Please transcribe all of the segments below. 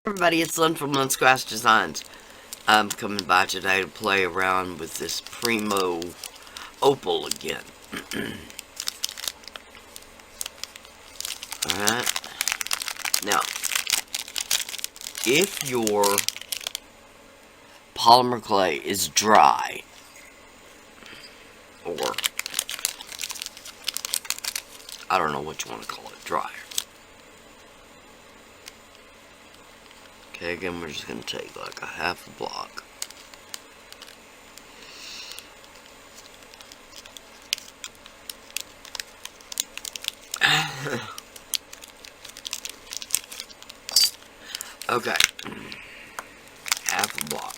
Everybody, it's Lynn from Lynn's Craft Designs. I'm coming by today to play around with this Primo Opal again. Alright. Now, if your polymer clay is dry, or I don't know what you want to call it, dry. Okay, again, we're just going to take like a half a block. Okay, half a block.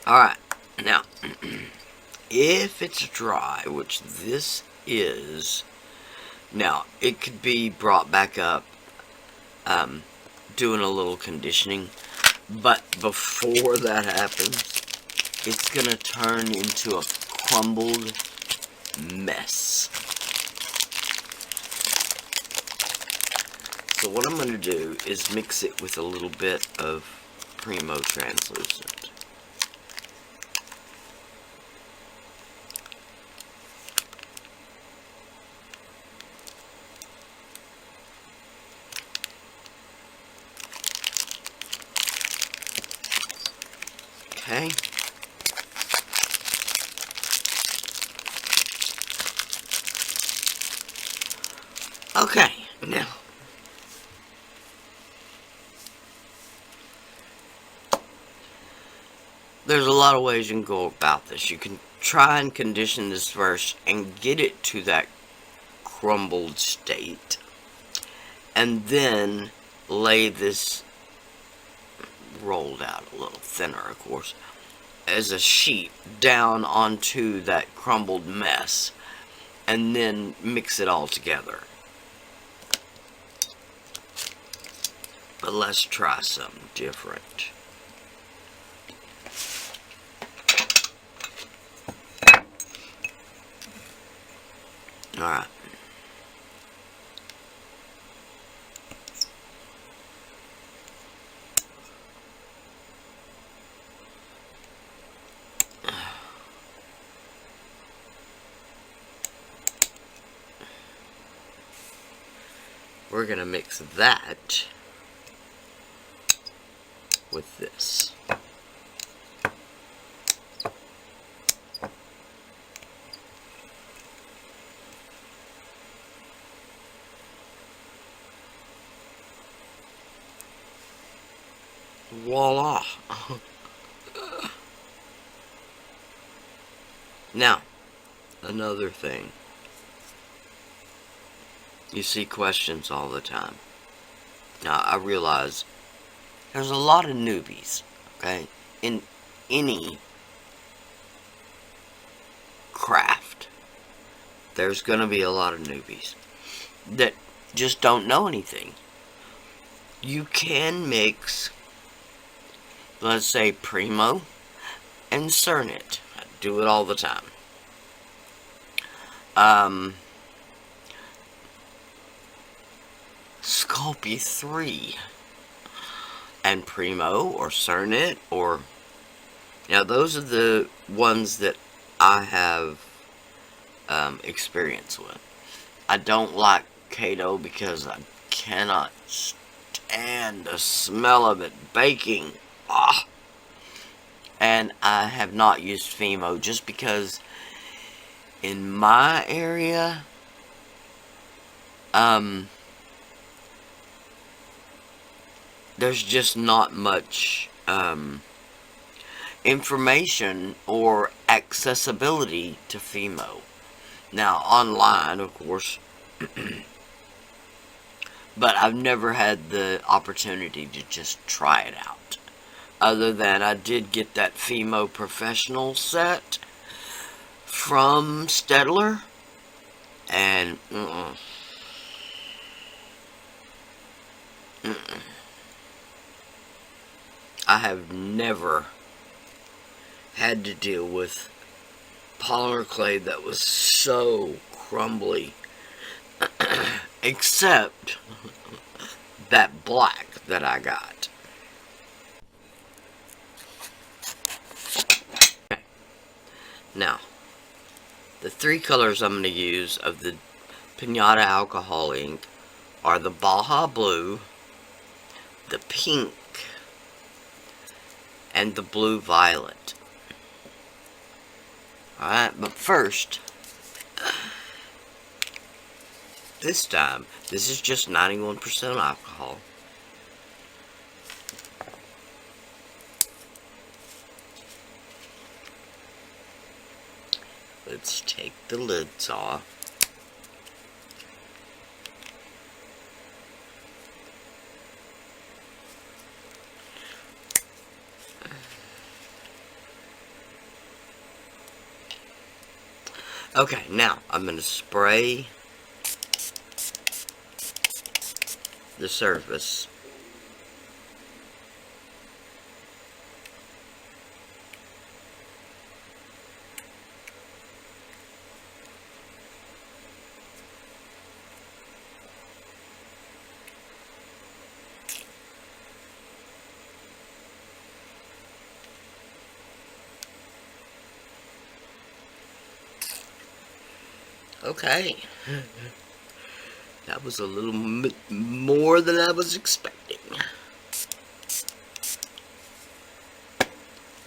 Alright, now, if it's dry, which this is, now, it could be brought back up, doing a little conditioning, but before that happens, it's going to turn into a crumbled mess. So what I'm going to do is mix it with a little bit of Primo translucent. Okay. Okay, now, there's a lot of ways you can go about this. You can try and condition this first and get it to that crumbled state, and then lay this rolled out a little thinner, of course, as a sheet down onto that crumbled mess, and then mix it all together. But let's try something different. Alright. We're going to mix that with this. Voila! Now, another thing. You see questions all the time. Now, I realize there's a lot of newbies, okay, in any craft. There's going to be a lot of newbies that just don't know anything. You can mix, let's say, Primo and Cernit. I do it all the time. Sculpey 3 and Primo or Cernit, or now those are the ones that I have experience with. I don't like Kato because I cannot stand the smell of it baking. And I have not used Fimo just because in my area there's just not much information or accessibility to Fimo. Now, online, of course, but I've never had the opportunity to just try it out. Other than I did get that Fimo Professional set from Stedler, and I have never had to deal with polymer clay that was so crumbly. Except that black that I got. Okay. Now, the three colors I'm going to use of the Pinata alcohol ink are the Baja Blue, the pink, and the blue violet. Alright, but first, this time, this is just 91% alcohol. Let's take the lids off. Okay, now I'm going to spray the surface. Okay. That was a little bit more than I was expecting.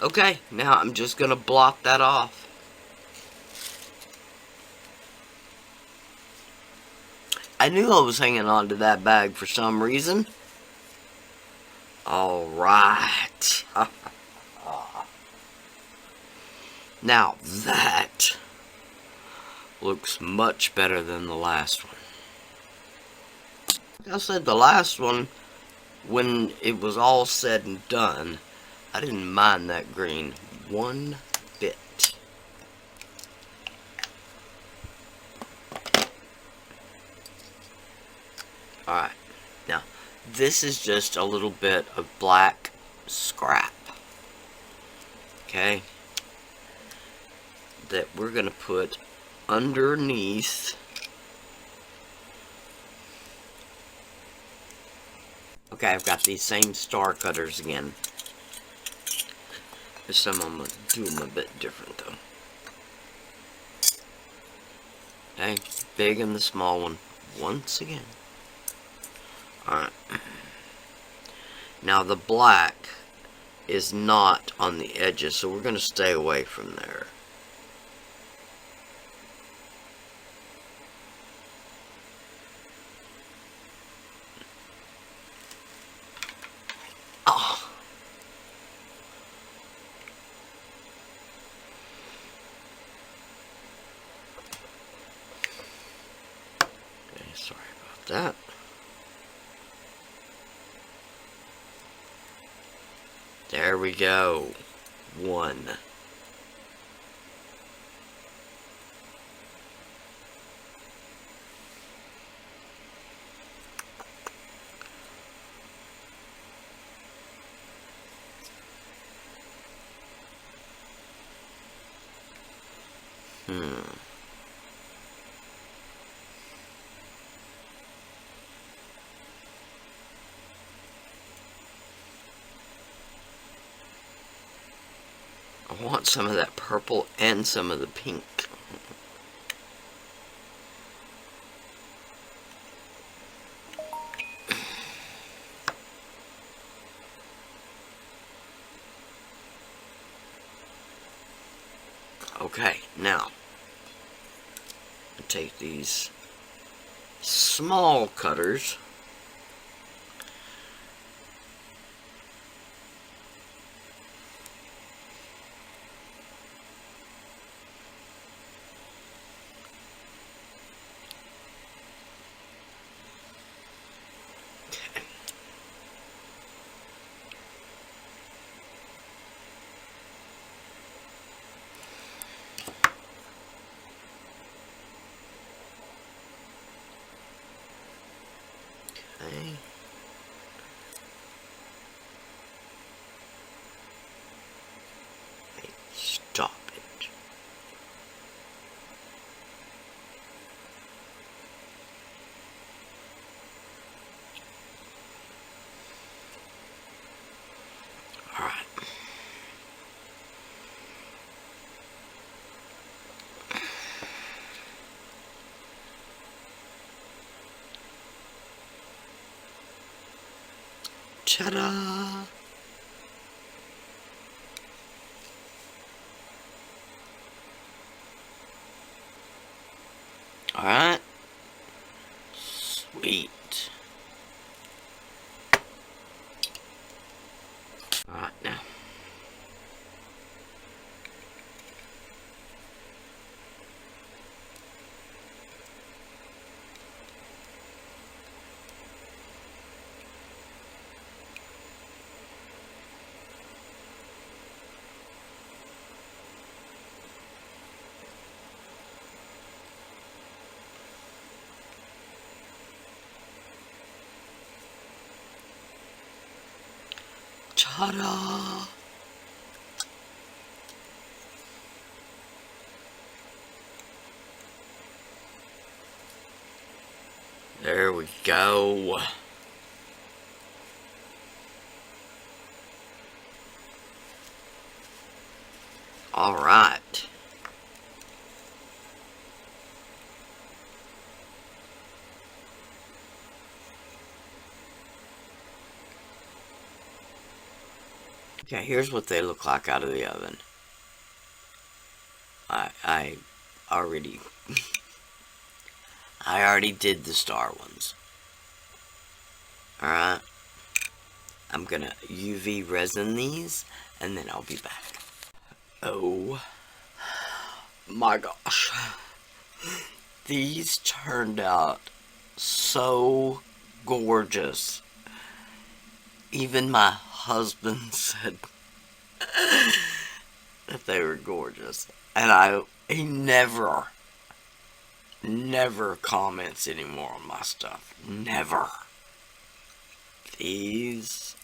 Okay, now I'm just going to blot that off. I knew I was hanging on to that bag for some reason. Alright. Now that looks much better than the last one. Like I said, the last one, when it was all said and done, I didn't mind that green one bit. Alright, now this is just a little bit of black scrap. Okay? That we're going to put underneath. Okay, I've got these same star cutters again. This time I'm going to do them a bit different though. Okay, big and the small one once again. Alright. Now the black is not on the edges, so we're going to stay away from there. Oh. Okay, sorry about that. There we go. One. I want some of that purple and some of the pink. Okay, now I take these small cutters . Alright. Ta-da! Alright. Sweet. Alright, now. Ta-da! There we go. All right. Okay, here's what they look like out of the oven. I already did the star ones. Alright. I'm gonna UV resin these, and then I'll be back. Oh my gosh. These turned out so gorgeous. Even my husband said that they were gorgeous. And he never comments anymore on my stuff. Never. These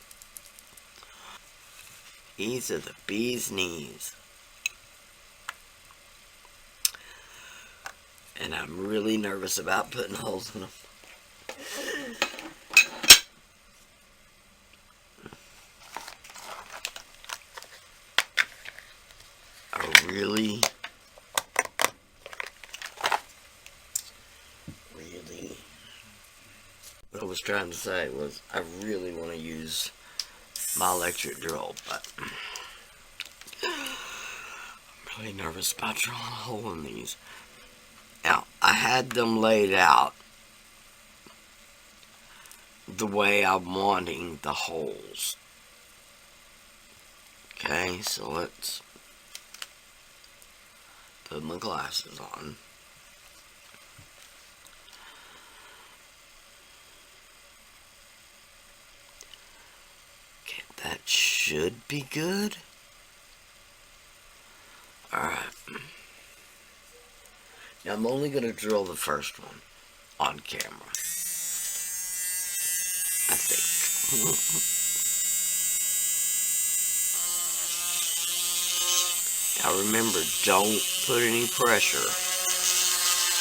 are the bee's knees. And I'm really nervous about putting holes in them. What I was trying to say was I really want to use my electric drill, but I'm really nervous about drilling a hole in these. Now, I had them laid out the way I'm wanting the holes. Okay, so let's put my glasses on. Okay, that should be good. Alright. Now I'm only going to drill the first one on camera. I think. Now remember, don't put any pressure.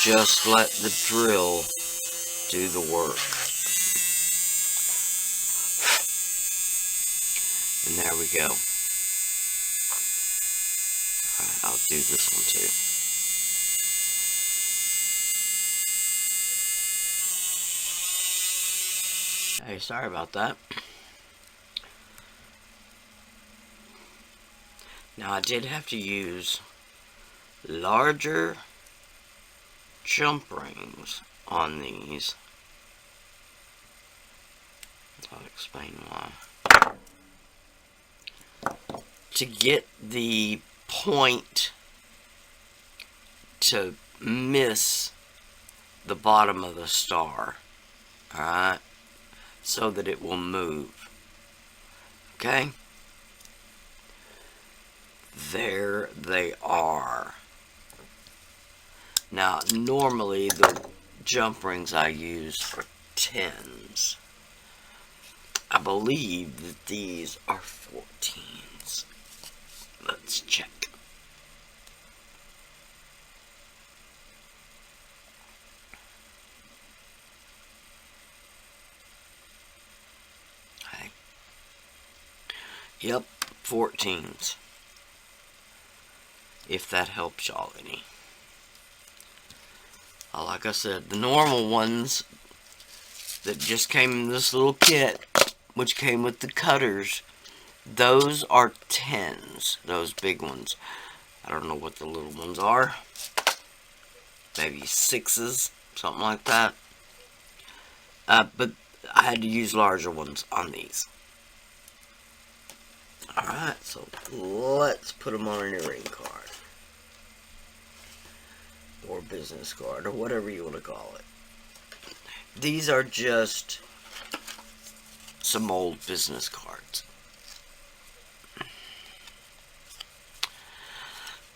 Just let the drill do the work. And there we go. Alright, I'll do this one too. Hey, sorry about that. Now I did have to use larger jump rings on these. I'll explain why. To get the point to miss the bottom of the star, alright, so that it will move. Okay? There they are. Now, normally the jump rings I use are 10s. I believe that these are 14s. Let's check. Okay. Yep, 14s. If that helps y'all any. Like I said, the normal ones that just came in this little kit, which came with the cutters, those are 10s. Those big ones. I don't know what the little ones are. Maybe 6s, something like that. But I had to use larger ones on these. Alright, so let's put them on an earring card. Or business card, or whatever you want to call it. These are just some old business cards.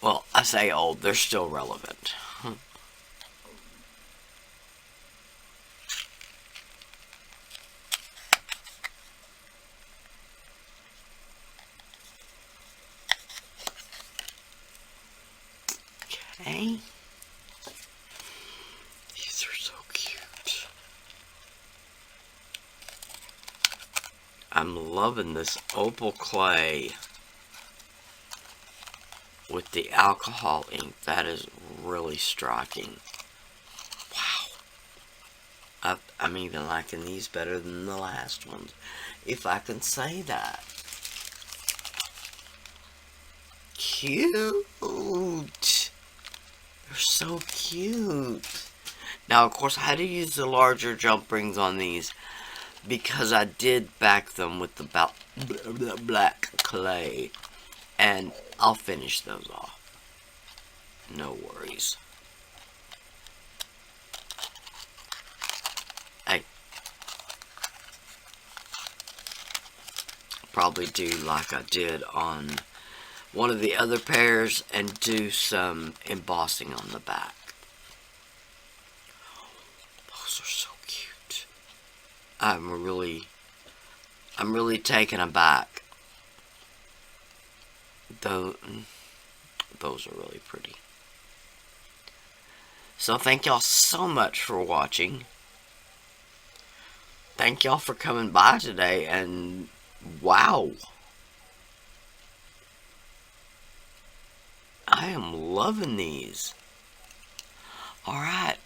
Well, I say old, they're still relevant. Okay. These are so cute. I'm loving this Opal Clay with the alcohol ink. That is really striking. Wow. I'm even liking these better than the last ones, if I can say that. Cute. They're so cute. Now, of course, I had to use the larger jump rings on these because I did back them with the black clay. And I'll finish those off. No worries. Hey. Probably do like I did on one of the other pairs and do some embossing on the back. Those are so cute. I'm really taken aback. Those are really pretty. So thank y'all so much for watching. Thank y'all for coming by today, and wow. I am loving these. Alright.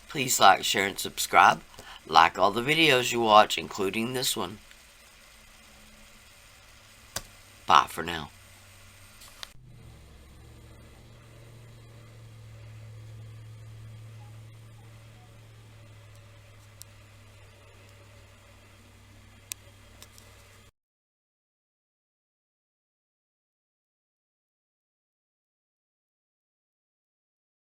Please like, share, and subscribe. Like all the videos you watch, including this one. Bye for now.